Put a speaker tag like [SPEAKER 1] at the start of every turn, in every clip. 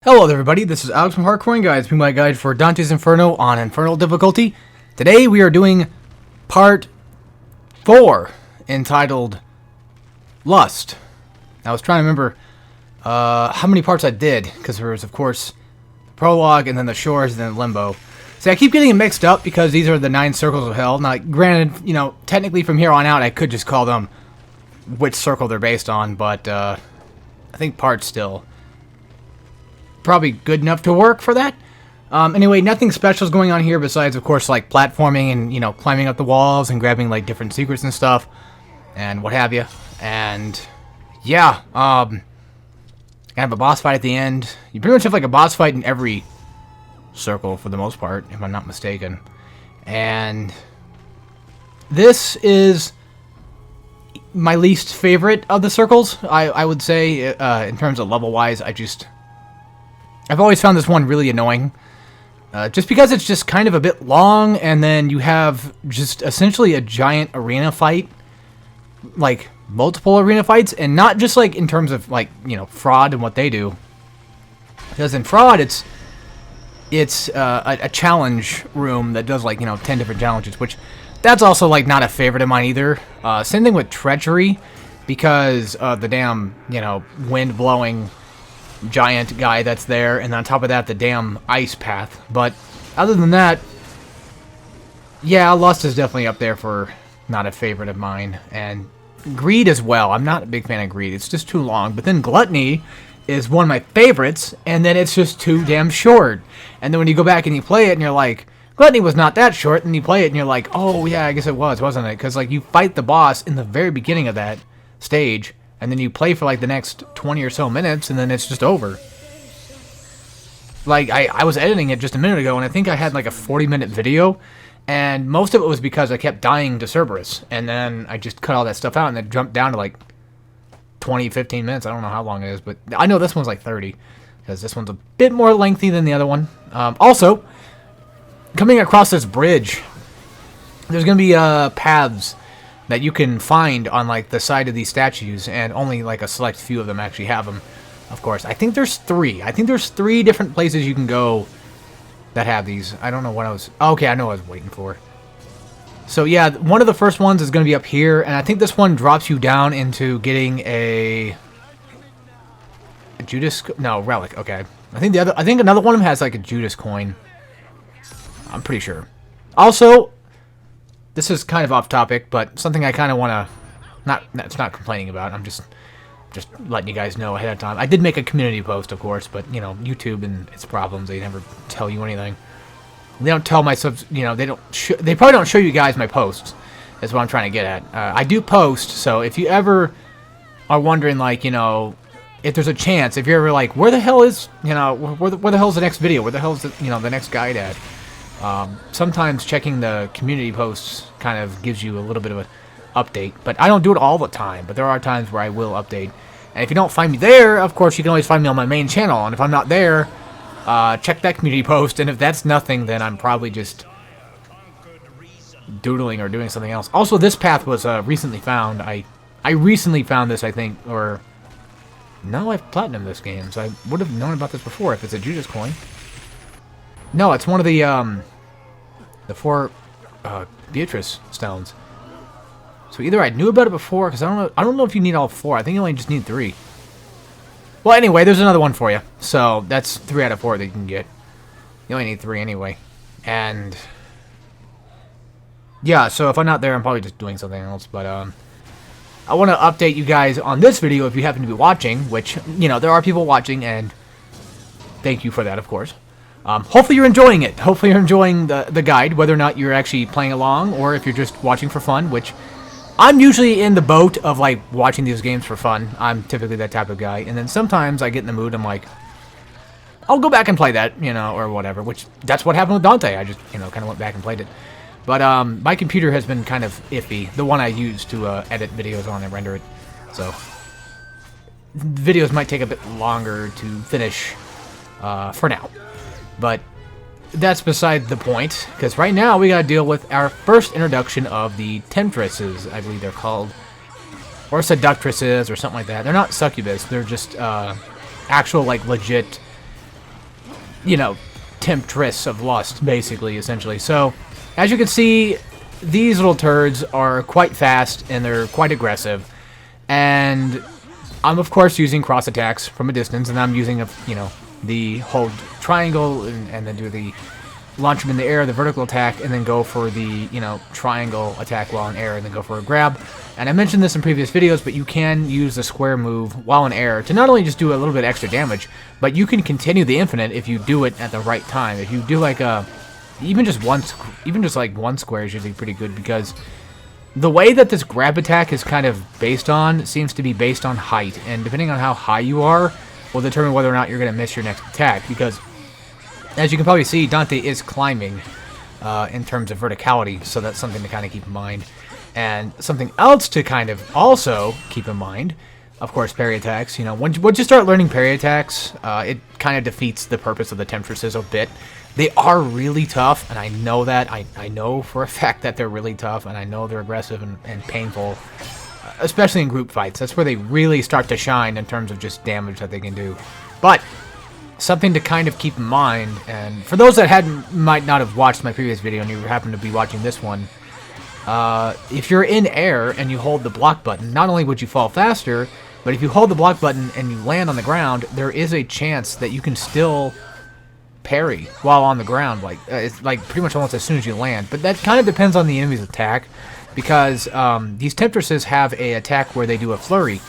[SPEAKER 1] Hello everybody, this is Alex from Hardcoring Guides, being my guide for Dante's Inferno on Infernal difficulty. Today we are doing part 4, entitled Lust. I was trying to remember how many parts I did, because there was, of course, Prologue, and then the Shores, and then Limbo. See, I keep getting them mixed up, because these are the 9 circles of hell. Now, granted, you know, technically from here on out, I could just call them which circle they're based on, but I think part still probably good enough to work for that. Anyway, nothing special is going on here besides, of course, like platforming and, you know, climbing up the walls and grabbing, like, different secrets and stuff and what have you. And, yeah, I have a boss fight at the end. You pretty much have, like, a boss fight in every circle for the most part, if I'm not mistaken. And this is my least favorite of the circles, I would say, in terms of level-wise. I've always found this one really annoying, just because it's just kind of a bit long, and then you have just essentially a giant arena fight, like multiple arena fights, and not just like in terms of like, you know, fraud and what they do, because in fraud it's a challenge room that does like, you know, 10 different challenges, which that's also like not a favorite of mine either. Same thing with treachery, because of the damn, you know, wind blowing giant guy that's there, and on top of that the damn ice path. But other than that, yeah, Lust is definitely up there for not a favorite of mine, and Greed as well. I'm not a big fan of Greed, it's just too long. But then Gluttony is one of my favorites, and then it's just too damn short. And then when you go back and you play it and you're like, Gluttony was not that short, and you play it and you're like, oh yeah, I guess it was, wasn't it? Because like you fight the boss in the very beginning of that stage, and then you play for like the next 20 or so minutes, and then it's just over. Like, I was editing it just a minute ago, and I think I had like a 40-minute video, and most of it was because I kept dying to Cerberus, and then I just cut all that stuff out, and it jumped down to like 20, 15 minutes. I don't know how long it is, but I know this one's like 30, because this one's a bit more lengthy than the other one. Also, coming across this bridge, there's going to be paths that you can find on like the side of these statues, and only like a select few of them actually have them, of course. I think there's 3. I think there's 3 different places you can go that have these. I don't know what I was... Okay, I know what I was waiting for. So yeah, one of the first ones is going to be up here, and I think this one drops you down into getting a Judas... No, relic. Okay. I think another one of them has like a Judas coin. I'm pretty sure. Also, this is kind of off topic, but something I kind of want to... It's not complaining about. I'm just letting you guys know ahead of time. I did make a community post, of course, but, you know, YouTube and its problems, they never tell you anything. They don't tell my subs... You know, they probably don't show you guys my posts. That's what I'm trying to get at. I do post, so if you ever are wondering, like, you know, if there's a chance, if you're ever like, where the hell is, you know, where the hell's the next video? Where the hell's the, you know, the next guide at? Sometimes checking the community posts kind of gives you a little bit of an update, but I don't do it all the time, but there are times where I will update. And if you don't find me there, of course, you can always find me on my main channel, and if I'm not there, check that community post, and if that's nothing, then I'm probably just doodling or doing something else. Also, this path was recently found. I recently found this, I think, or... No, I've platinumed this game, so I would have known about this before if it's a Judas coin. No, it's one of the 4 Beatrice stones. So either I knew about it before, because I don't know if you need all 4. I think you only just need 3. Well, anyway, there's another one for you. So that's 3 out of 4 that you can get. You only need 3 anyway. And yeah, so if I'm not there, I'm probably just doing something else. But I want to update you guys on this video if you happen to be watching, which, you know, there are people watching, and thank you for that, of course. Hopefully you're enjoying it. Hopefully you're enjoying the guide, whether or not you're actually playing along, or if you're just watching for fun, which I'm usually in the boat of, like, watching these games for fun. I'm typically that type of guy. And then sometimes I get in the mood, I'm like, I'll go back and play that, you know, or whatever, which that's what happened with Dante. I just, you know, kind of went back and played it. But my computer has been kind of iffy, the one I use to edit videos on and render it. So videos might take a bit longer to finish for now. But that's beside the point, because right now we gotta deal with our first introduction of the Temptresses, I believe they're called. Or Seductresses, or something like that. They're not succubus, they're just actual, like, legit you know, temptress of lust, basically, essentially. So, as you can see, these little turds are quite fast and they're quite aggressive. And I'm, of course, using cross attacks from a distance, and I'm using, the hold triangle and then do the launch them in the air, the vertical attack, and then go for the, triangle attack while in air, and then go for a grab. And I mentioned this in previous videos, but you can use the square move while in air to not only just do a little bit extra damage, but you can continue the infinite if you do it at the right time. If you do like even just one square is usually pretty good, because the way that this grab attack is kind of based on seems to be based on height, and depending on how high you are will determine whether or not you're going to miss your next attack, because as you can probably see, Dante is climbing in terms of verticality, so that's something to kind of keep in mind. And something else to kind of also keep in mind, of course, parry attacks. Once you start learning parry attacks, it kind of defeats the purpose of the temptresses a bit. They are really tough, and I know that. I know for a fact that they're really tough, and I know they're aggressive and painful, especially in group fights. That's where they really start to shine in terms of just damage that they can do. But something to kind of keep in mind, and for those that might not have watched my previous video and you happen to be watching this one, if you're in air and you hold the block button, not only would you fall faster, but if you hold the block button and you land on the ground, there is a chance that you can still parry while on the ground, it's like pretty much almost as soon as you land. But that kind of depends on the enemy's attack, because these temptresses have a attack where they do a flurry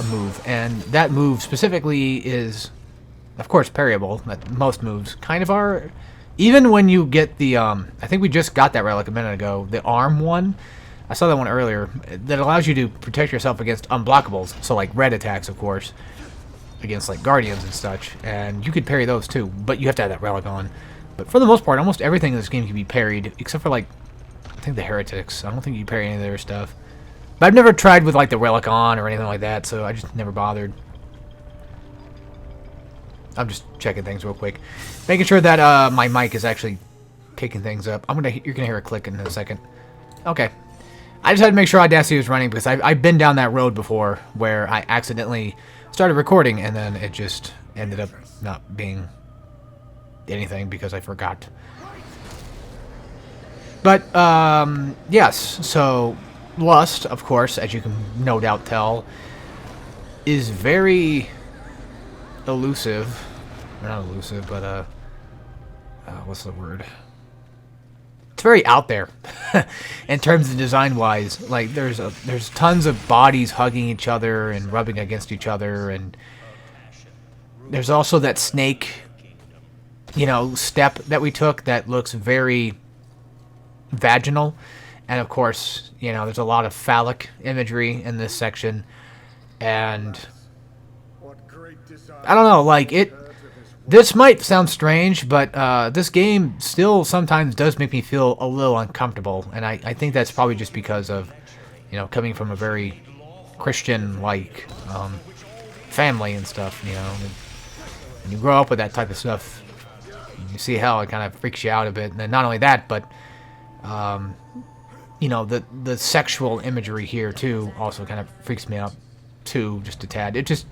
[SPEAKER 1] move, and that move specifically is, of course, parryable. Most moves kind of are. Even when you get the, I think we just got that right like a minute ago, the arm one. I saw that one earlier. That allows you to protect yourself against unblockables. So like red attacks, of course, against like guardians and such. And you could parry those too, but you have to have that relic on. But for the most part, almost everything in this game can be parried, except for like, I think the heretics. I don't think you parry any of their stuff. But I've never tried with like the relic on or anything like that, so I just never bothered. I'm just checking things real quick, making sure that my mic is actually picking things up. You're gonna hear a click in a second. Okay, I just had to make sure Audacity was running, because I've been down that road before where I accidentally started recording and then it just ended up not being anything because I forgot. But yes, so Lust, of course, as you can no doubt tell, is very elusive. Not elusive, but what's the word? It's very out there in terms of design-wise. Like there's tons of bodies hugging each other and rubbing against each other, and there's also that snake, step that we took that looks very vaginal, and of course, there's a lot of phallic imagery in this section, and I don't know, like this might sound strange, but this game still sometimes does make me feel a little uncomfortable, and I think that's probably just because of, coming from a very Christian-like family and stuff, When you grow up with that type of stuff, you see how it kind of freaks you out a bit, and then not only that, but, the sexual imagery here, too, also kind of freaks me out, too, just a tad. It just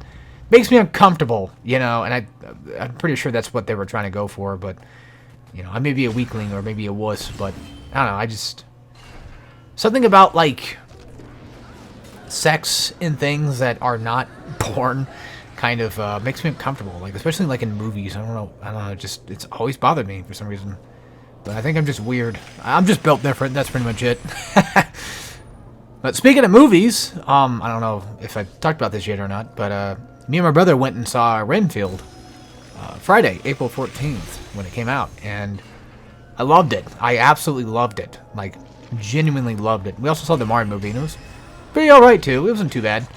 [SPEAKER 1] makes me uncomfortable, and I'm pretty sure that's what they were trying to go for, but, I may be a weakling or maybe a wuss, but, I don't know, something about, like, sex in things that are not porn kind of makes me uncomfortable, like, especially, like, in movies. I don't know, it's always bothered me for some reason, but I think I'm just weird. I'm just built different, that's pretty much it. But speaking of movies, I don't know if I've talked about this yet or not, but, me and my brother went and saw Renfield Friday, April 14th, when it came out, and I loved it. I absolutely loved it. Like, genuinely loved it. We also saw the Mario movie, and it was pretty alright, too. It wasn't too bad.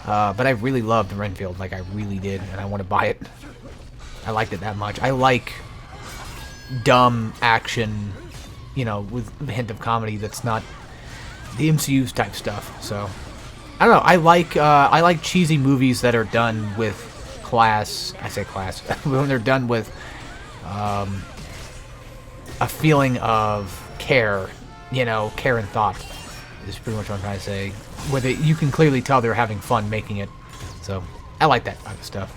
[SPEAKER 1] But I really loved Renfield. Like, I really did, and I want to buy it. I liked it that much. I like dumb action, with a hint of comedy that's not the MCU's type stuff, so I don't know. I like cheesy movies that are done with class. I say class when they're done with a feeling of care. Care and thought is pretty much what I'm trying to say. Where you can clearly tell they're having fun making it. So I like that kind of stuff.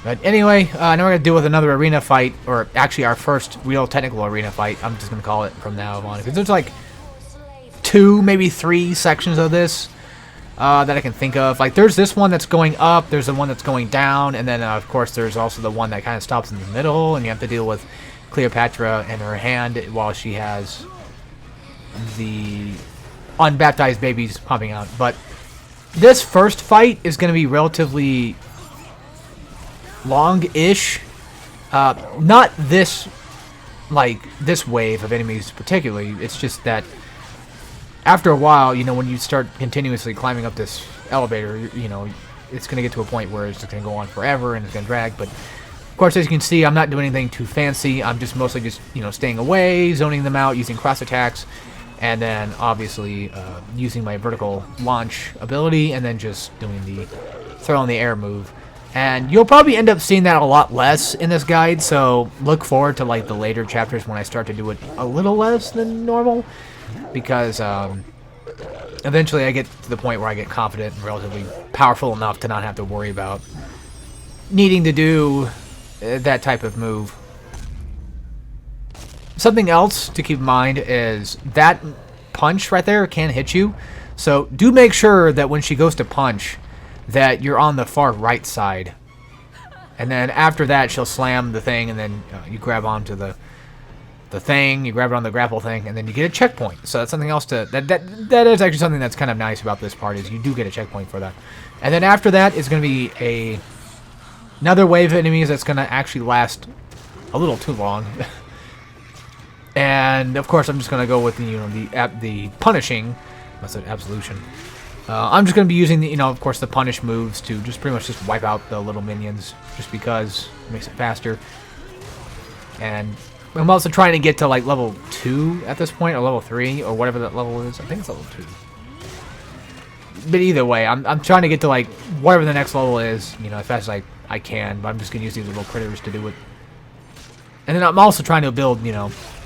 [SPEAKER 1] But anyway, now we're going to deal with another arena fight, or actually our first real technical arena fight. I'm just going to call it from now on, because there's like 2, maybe 3 sections of this that I can think of. Like, there's this one that's going up, there's the one that's going down, and then, of course, there's also the one that kind of stops in the middle, and you have to deal with Cleopatra and her hand while she has the unbaptized babies popping out. But this first fight is going to be relatively long-ish. Not this, like, this wave of enemies particularly. It's just that after a while, you know, when you start continuously climbing up this elevator, you know, it's going to get to a point where it's just going to go on forever and it's going to drag. But of course, as you can see, I'm not doing anything too fancy. I'm just mostly just, you know, staying away, zoning them out, using cross attacks, and then obviously using my vertical launch ability, and then just doing the throw in the air move. And you'll probably end up seeing that a lot less in this guide, so look forward to like the later chapters when I start to do it a little less than normal, because eventually I get to the point where I get confident and relatively powerful enough to not have to worry about needing to do that type of move. Something else to keep in mind is that punch right there can hit you, so do make sure that when she goes to punch that you're on the far right side, and then after that she'll slam the thing, and then you grab onto the thing, you grab it on the grapple thing, and then you get a checkpoint. So that's something else to that is actually something that's kind of nice about this part, is you do get a checkpoint for that. And then after that is going to be another wave of enemies that's going to actually last a little too long. And of course I'm just going to go with the punishing, that's an absolution. I'm just going to be using the, of course, the punish moves to just pretty much just wipe out the little minions, just because it makes it faster. And I'm also trying to get to like level 2 at this point, or level 3, or whatever that level is. I think it's level 2. But either way, I'm trying to get to like whatever the next level is, as fast as I can. But I'm just going to use these little critters to do it. And then I'm also trying to build,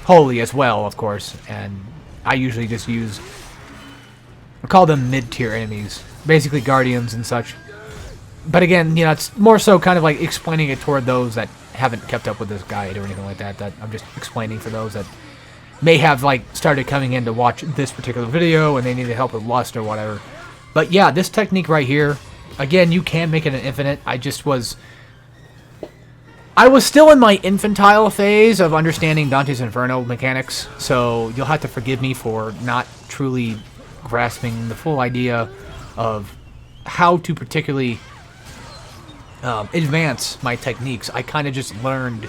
[SPEAKER 1] Holy as well, of course. And I usually just use, I call them mid-tier enemies, basically guardians and such. But again, it's more so kind of like explaining it toward those that haven't kept up with this guide or anything like that. That I'm just explaining for those that may have like started coming in to watch this particular video and they needed help with lust or whatever. But yeah, this technique right here, again, you can make it an infinite. I was still in my infantile phase of understanding Dante's Inferno mechanics, so you'll have to forgive me for not truly grasping the full idea of how to particularly advance my techniques. I kind of just learned,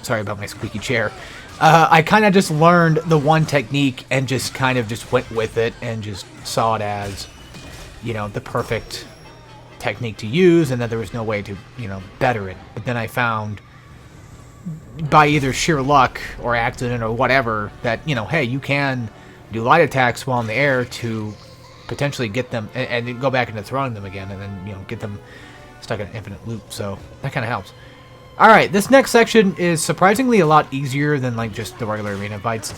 [SPEAKER 1] sorry about my squeaky chair, I kind of just learned the one technique and just kind of just went with it and just saw it as, the perfect technique to use, and that there was no way to, better it. But then I found, by either sheer luck or accident or whatever, that, hey, you can do light attacks while in the air to potentially get them, and go back into throwing them again, and then, get them stuck in an infinite loop. So that kind of helps. Alright, this next section is surprisingly a lot easier than, like, just the regular arena fights.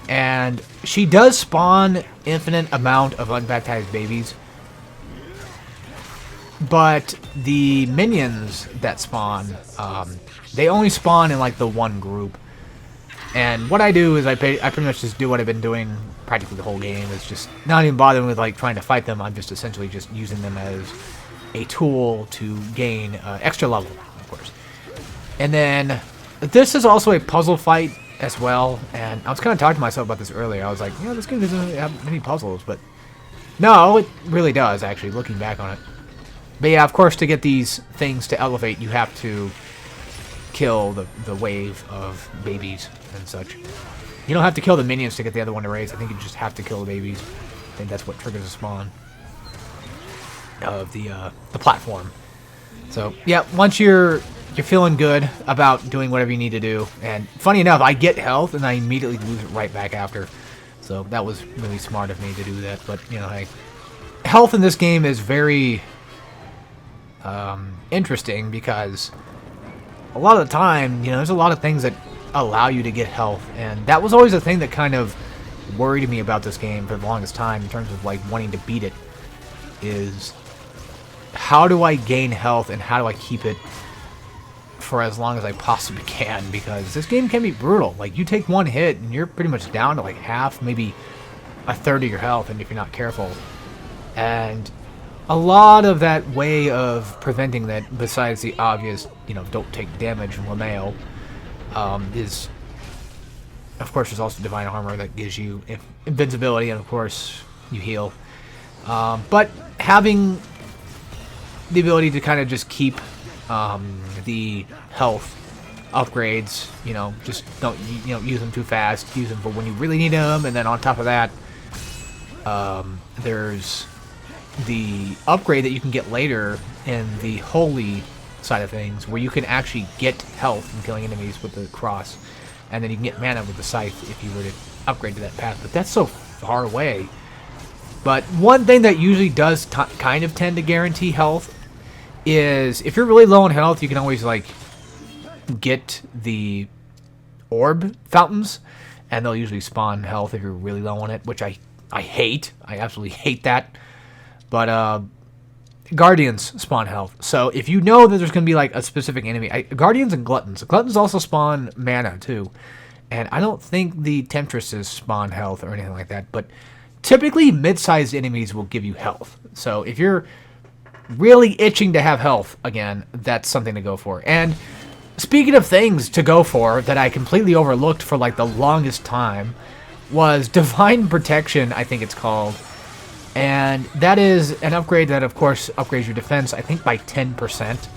[SPEAKER 1] And she does spawn infinite amount of unbaptized babies. But the minions that spawn, they only spawn in, like, the one group. And what I do is I pretty much just do what I've been doing practically the whole game. It's just not even bothering with, like, trying to fight them. I'm just essentially just using them as a tool to gain extra level, of course. And then this is also a puzzle fight as well. And I was kind of talking to myself about this earlier. I was like, this game doesn't have many puzzles. But no, it really does, actually, looking back on it. But yeah, of course, to get these things to elevate, you have to kill the wave of babies and such. You don't have to kill the minions to get the other one to raise. I think you just have to kill the babies. I think that's what triggers the spawn of the platform. So yeah, once you're feeling good about doing whatever you need to do, and funny enough, I get health and I immediately lose it right back after. So that was really smart of me to do that. But hey, health in this game is very interesting, because a lot of the time, there's a lot of things that allow you to get health, and that was always a thing that kind of worried me about this game for the longest time in terms of like wanting to beat it, is how do I gain health and how do I keep it for as long as I possibly can, because this game can be brutal. Like, you take one hit and you're pretty much down to like half, maybe a third of your health, and if you're not careful. And a lot of that way of preventing that, besides the obvious, don't take damage from LeMayo, is, of course, there's also Divine Armor that gives you invincibility, and of course, you heal. But having the ability to kind of just keep the health upgrades, just don't use them too fast. Use them for when you really need them, and then on top of that, there's the upgrade that you can get later in the holy side of things, where you can actually get health from killing enemies with the cross, and then you can get mana with the scythe if you were to upgrade to that path. But that's so far away. But one thing that usually does kind of tend to guarantee health is if you're really low on health, you can always like get the orb fountains, and they'll usually spawn health if you're really low on it, which I hate. I absolutely hate that. But Guardians spawn health. So if you know that there's going to be like a specific enemy, Guardians and Gluttons. Gluttons also spawn mana too. And I don't think the Temptresses spawn health or anything like that. But typically mid-sized enemies will give you health. So if you're really itching to have health again, that's something to go for. And speaking of things to go for that I completely overlooked for like the longest time was Divine Protection, I think it's called. And that is an upgrade that, of course, upgrades your defense, I think, by 10%.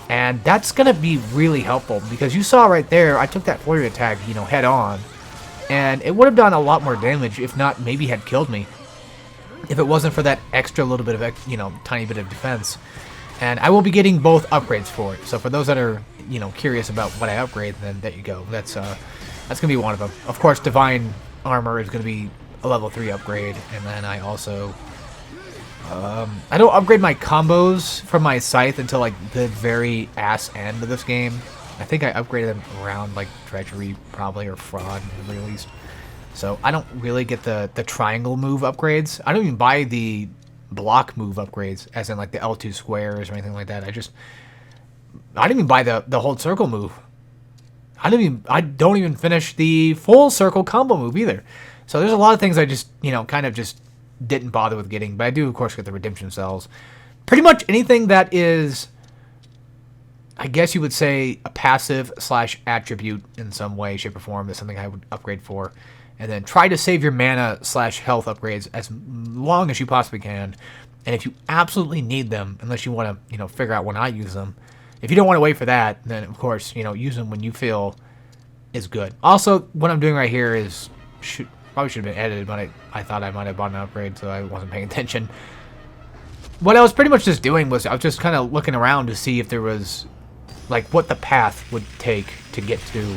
[SPEAKER 1] And that's going to be really helpful, because you saw right there, I took that flurry attack, head on. And it would have done a lot more damage, if not maybe had killed me, if it wasn't for that extra little bit of, tiny bit of defense. And I will be getting both upgrades for it. So for those that are, curious about what I upgrade, then there you go. That's going to be one of them. Of course, Divine Armor is going to be a level 3 upgrade, and then I also I don't upgrade my combos from my scythe until like the very ass end of this game. I think I upgraded them around like treachery probably, or fraud at the very least. So I don't really get the triangle move upgrades. I don't even buy the block move upgrades, as in like the L2 squares or anything like that. I didn't even buy the hold circle move. I don't even finish the full circle combo move either. So there's a lot of things I just, kind of just didn't bother with getting. But I do, of course, get the redemption cells. Pretty much anything that is, I guess you would say, a passive / attribute in some way, shape, or form is something I would upgrade for. And then try to save your mana / health upgrades as long as you possibly can. And if you absolutely need them, unless you want to, figure out when I use them. If you don't want to wait for that, then, of course, use them when you feel is good. Also, what I'm doing right here is... Probably should have been edited, but I thought I might have bought an upgrade, so I wasn't paying attention. What I was pretty much just doing was I was just kind of looking around to see if there was, like, what the path would take to get to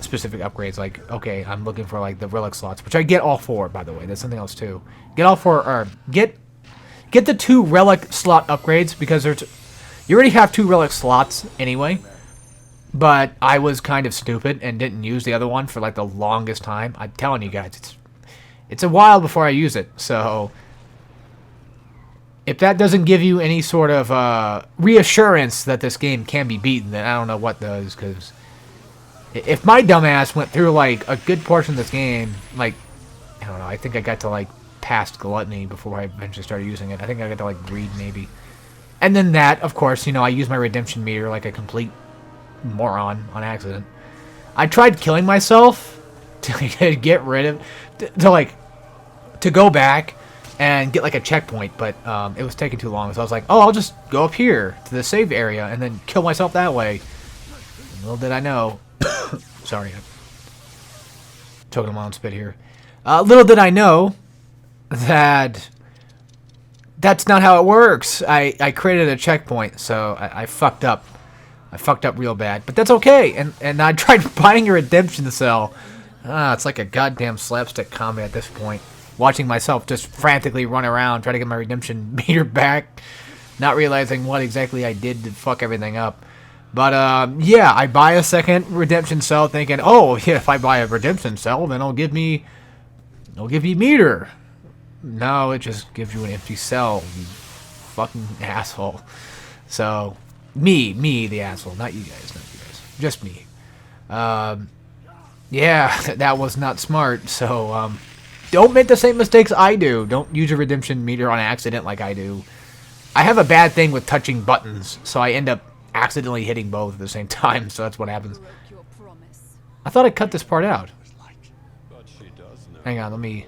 [SPEAKER 1] specific upgrades. Like, okay, I'm looking for, like, the relic slots, which I get all 4, by the way. That's something else, too. Get all 4, or get the 2 relic slot upgrades, because you already have 2 relic slots anyway. But I was kind of stupid and didn't use the other one for like the longest time. I'm telling you guys, it's a while before I use it. So if that doesn't give you any sort of reassurance that this game can be beaten, then I don't know what does. Because if my dumbass went through like a good portion of this game, like, I don't know, I think I got to like past Gluttony before I eventually started using it. I think I got to like Greed maybe. And then that, of course, I use my redemption meter like a complete moron on accident. I tried killing myself to get rid of, to go back and get like a checkpoint, but it was taking too long. So I was like, oh, I'll just go up here to the save area and then kill myself that way. Little did I know. Sorry, I'm choking on my own spit here. Little did I know that that's not how it works. I created a checkpoint, so I fucked up. I fucked up real bad, but that's okay. And I tried buying a redemption cell. It's like a goddamn slapstick comedy at this point. Watching myself just frantically run around, try to get my redemption meter back, not realizing what exactly I did to fuck everything up. But yeah, I buy a second redemption cell, thinking, oh yeah, if I buy a redemption cell, then it'll give me meter. No, it just gives you an empty cell, you fucking asshole. So Me, the asshole. Not you guys, Just me. Yeah, that was not smart, so, don't make the same mistakes I do. Don't use your redemption meter on accident like I do. I have a bad thing with touching buttons, so I end up accidentally hitting both at the same time, so that's what happens. I thought I cut this part out. Hang on, let me...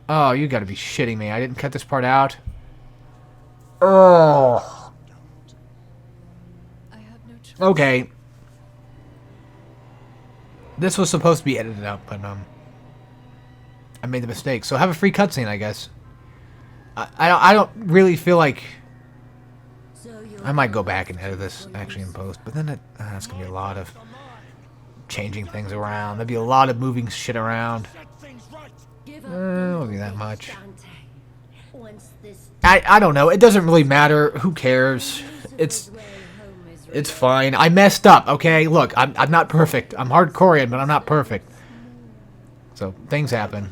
[SPEAKER 1] Oh, you gotta be shitting me. I didn't cut this part out. Oh. Okay. This was supposed to be edited out, but, I made the mistake. So have a free cutscene, I guess. I don't really feel like... I might go back and edit this, actually, in post. But then that's going to be a lot of changing things around. There'll be a lot of moving shit around. It won't be that much. I don't know. It doesn't really matter. Who cares? It's fine. I messed up, okay? Look, I'm not perfect. I'm hardcorean, but I'm not perfect. So, things happen.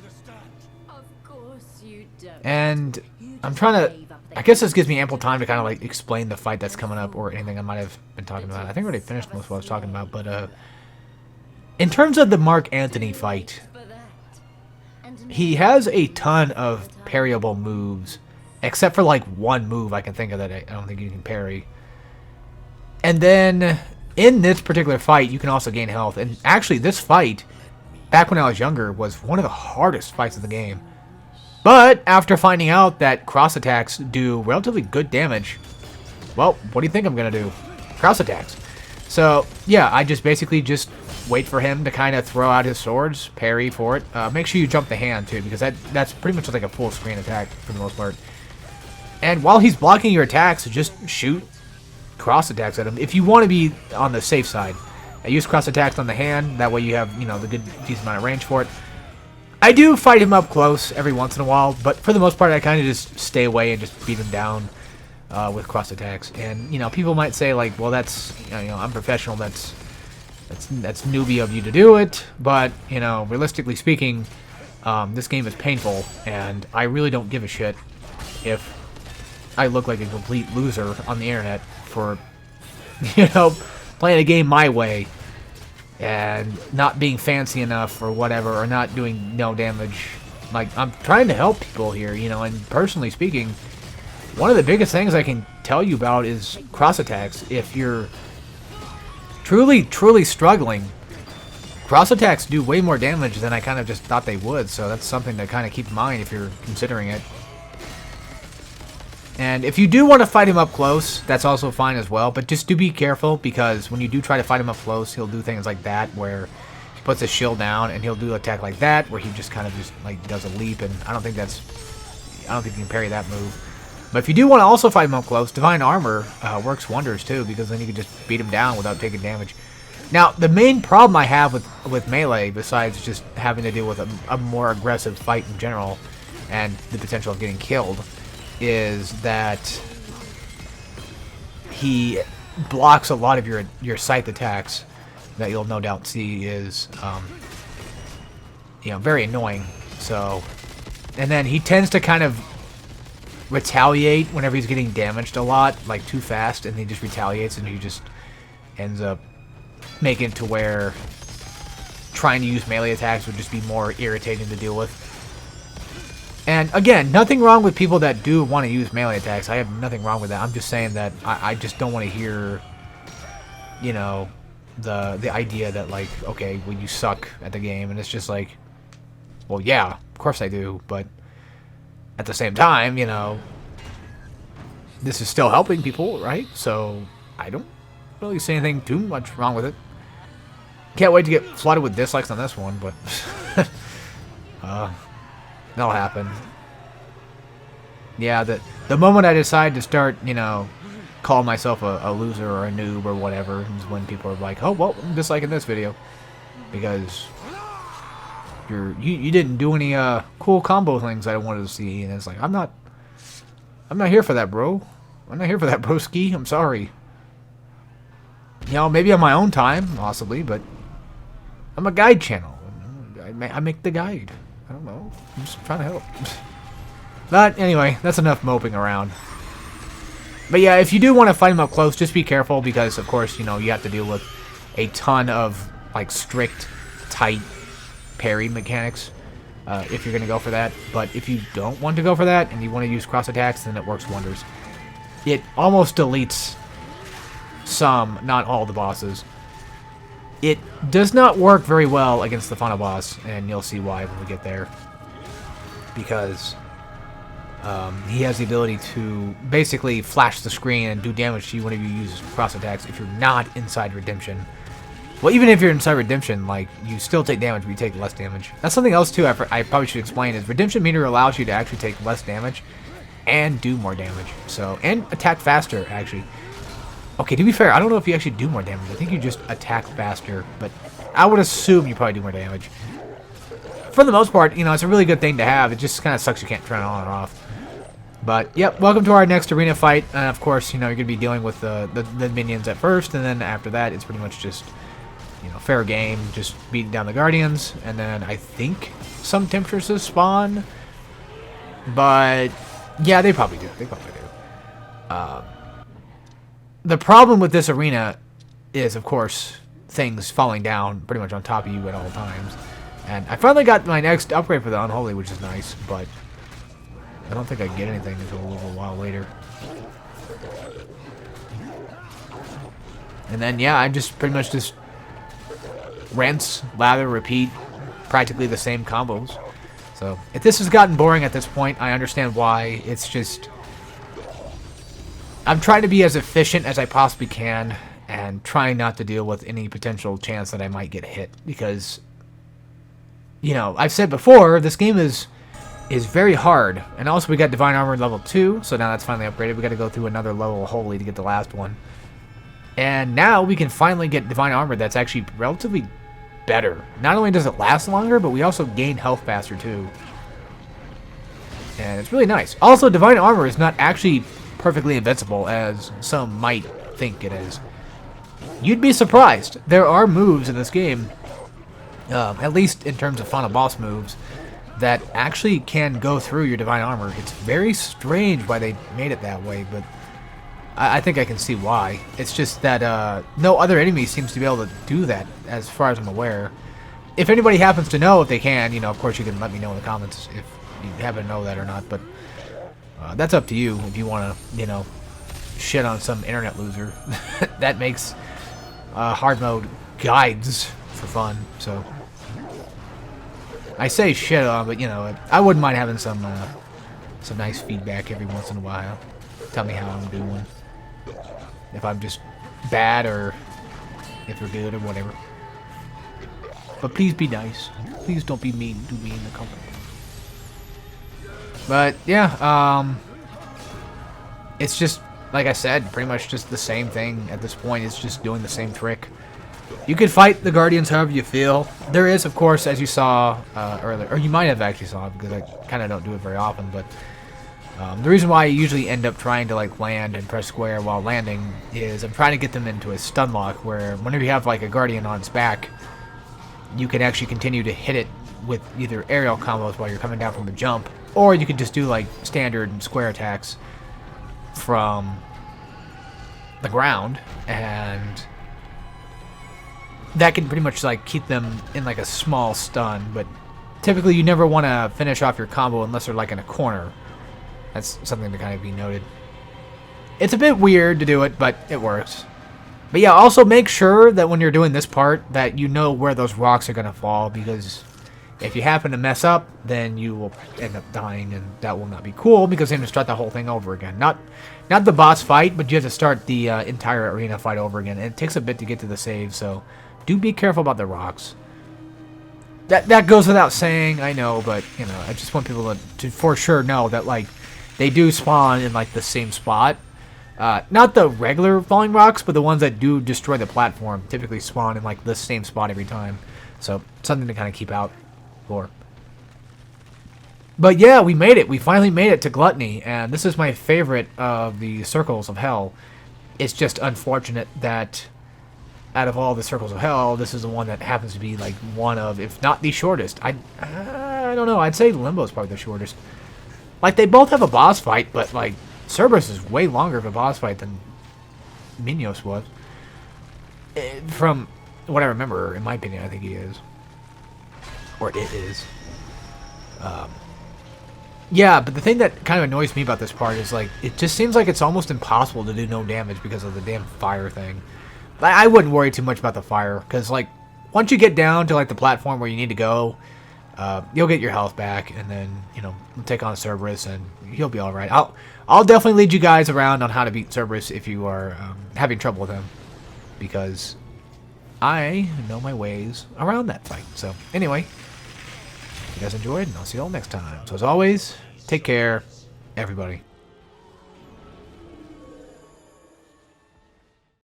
[SPEAKER 1] And I'm trying to... I guess this gives me ample time to kind of like explain the fight that's coming up or anything I might have been talking about. I think I already finished most of what I was talking about, but in terms of the Mark Antony fight, he has a ton of parryable moves, except for like one move I can think of that I don't think you can parry. And then in this particular fight, you can also gain health. And actually, this fight, back when I was younger, was one of the hardest fights of the game. But after finding out that cross attacks do relatively good damage, well, what do you think I'm going to do? Cross attacks. So, yeah, I just basically just wait for him to kind of throw out his swords, parry for it. Make sure you jump the hand, too, because that's pretty much like a full screen attack for the most part. And while he's blocking your attacks, just shoot cross attacks at him if you want to be on the safe side. I use cross attacks on the hand, that way you have, you know, the good decent amount of range for it. I do fight him up close every once in a while, but for the most part, I kind of just stay away and just beat him down with cross attacks. And you know, people might say like, "Well, that's unprofessional. That's newbie of you to do it." But you know, realistically speaking, this game is painful, and I really don't give a shit if I look like a complete loser on the internet for playing a game my way. And not being fancy enough or whatever, or not doing no damage. Like, I'm trying to help people here, and personally speaking, one of the biggest things I can tell you about is cross attacks. If you're truly struggling, cross attacks do way more damage than I kind of just thought they would, so that's something to kind of keep in mind if you're considering it. And if you do want to fight him up close, that's also fine as well. But just do be careful, because when you do try to fight him up close, he'll do things like that, where he puts his shield down, and he'll do an attack like that, where he just kind of just like does a leap, and I don't think you can parry that move. But if you do want to also fight him up close, Divine Armor works wonders too, because then you can just beat him down without taking damage. Now, the main problem I have with melee, besides just having to deal with a more aggressive fight in general, and the potential of getting killed, is that he blocks a lot of your scythe attacks that you'll no doubt see is very annoying. So, and then he tends to kind of retaliate whenever he's getting damaged a lot, like too fast, and he just retaliates, and he just ends up making it to where trying to use melee attacks would just be more irritating to deal with. And again, nothing wrong with people that do want to use melee attacks. I have nothing wrong with that. I'm just saying that I just don't want to hear, the idea that like, okay, well, you suck at the game, and it's just like, well, yeah, of course I do, but at the same time, this is still helping people, right? So I don't really see anything too much wrong with it. Can't wait to get flooded with dislikes on this one, but that'll happen. Yeah, the moment I decide to start, call myself a loser or a noob or whatever, is when people are like, oh, well, I'm disliking this video because you didn't do any cool combo things I wanted to see, and it's like, I'm not here for that, bro. I'm not here for that, broski. I'm sorry. Maybe on my own time, possibly, but I'm a guide channel. I make the guide. I don't know. I'm just trying to help. But anyway, that's enough moping around. But yeah, if you do want to fight him up close, just be careful because, of course, you know, you have to deal with a ton of, like, strict, tight parry mechanics if you're going to go for that. But if you don't want to go for that and you want to use cross attacks, then it works wonders. It almost deletes some, not all, the bosses. It does not work very well against the final boss, and you'll see why when we get there. Because he has the ability to basically flash the screen and do damage to you whenever you use cross attacks if you're not inside Redemption. Well, even if you're inside Redemption, like, you still take damage, but you take less damage. That's something else, too, I probably should explain, is Redemption meter allows you to actually take less damage and do more damage. So, and attack faster, actually. Okay, to be fair, I don't know if you actually do more damage. I think you just attack faster, but I would assume you probably do more damage. For the most part, you know, it's a really good thing to have. It just kind of sucks you can't turn it on or off. But, yep, welcome to our next arena fight. And, of course, you know, you're going to be dealing with the minions at first, and then after that, it's pretty much just, you know, fair game, just beating down the Guardians. And then I think some Temptresses spawn. But, yeah, they probably do. They probably do. The problem with this arena is, of course, things falling down pretty much on top of you at all times. And I finally got my next upgrade for the Unholy, which is nice, but I don't think I can get anything until a little while later. And then, yeah, I just pretty much just rinse, lather, repeat, practically the same combos. So, if this has gotten boring at this point, I understand why. It's just, I'm trying to be as efficient as I possibly can and trying not to deal with any potential chance that I might get hit. Because, you know, I've said before, this game is very hard. And also we got Divine Armor level 2, so now that's finally upgraded. We got to go through another level of Holy to get the last one. And now we can finally get Divine Armor that's actually relatively better. Not only does it last longer, but we also gain health faster too. And it's really nice. Also, Divine Armor is not actually perfectly invincible, as some might think it is. You'd be surprised. There are moves in this game, at least in terms of final boss moves, that actually can go through your Divine Armor. It's very strange why they made it that way, but I think I can see why. It's just that no other enemy seems to be able to do that, as far as I'm aware. If anybody happens to know if they can, you know, of course you can let me know in the comments if you happen to know that or not, but that's up to you if you want to, you know, shit on some internet loser that makes hard mode guides for fun. So I say shit on, but you know, I wouldn't mind having some nice feedback every once in a while. Tell me how I'm doing, if I'm just bad or if we're good or whatever. But please be nice. Please don't be mean to me in the comments. But yeah, it's just, like I said, pretty much just the same thing at this point. It's just doing the same trick. You can fight the Guardians however you feel. There is, of course, as you saw earlier, or you might have actually saw it because I kind of don't do it very often, but the reason why I usually end up trying to like land and press square while landing is I'm trying to get them into a stun lock where whenever you have like a Guardian on its back, you can actually continue to hit it with either aerial combos while you're coming down from the jump, or you could just do like standard and square attacks from the ground, and that can pretty much like keep them in like a small stun. But typically you never want to finish off your combo unless they're like in a corner. That's something to kind of be noted. It's a bit weird to do it, but it works. But yeah, also make sure that when you're doing this part that you know where those rocks are going to fall, because if you happen to mess up, then you will end up dying, and that will not be cool, because you have to start the whole thing over again. Not the boss fight, but you have to start the entire arena fight over again, and it takes a bit to get to the save, so do be careful about the rocks. That goes without saying, I know, but, you know, I just want people to for sure know that, like, they do spawn in, like, the same spot. Not the regular falling rocks, but the ones that do destroy the platform typically spawn in, like, the same spot every time. So, something to kind of keep out for. But yeah, we made it. We finally made it to Gluttony, and this is my favorite of the Circles of Hell. It's just unfortunate that out of all the Circles of Hell, this is the one that happens to be, like, one of, if not the shortest. I don't know. I'd say Limbo's probably the shortest. Like, they both have a boss fight, but, like, Cerberus is way longer of a boss fight than Minos was. From what I remember, in my opinion, I think he is. Or it is. Yeah, but the thing that kind of annoys me about this part is, like, it just seems like it's almost impossible to do no damage because of the damn fire thing. I wouldn't worry too much about the fire, because, like, once you get down to, like, the platform where you need to go, you'll get your health back, and then, you know, take on Cerberus, and he'll be alright. I'll definitely lead you guys around on how to beat Cerberus if you are having trouble with him, because I know my ways around that fight. So, anyway, if you guys enjoyed, and I'll see you all next time. So, as always, take care, everybody.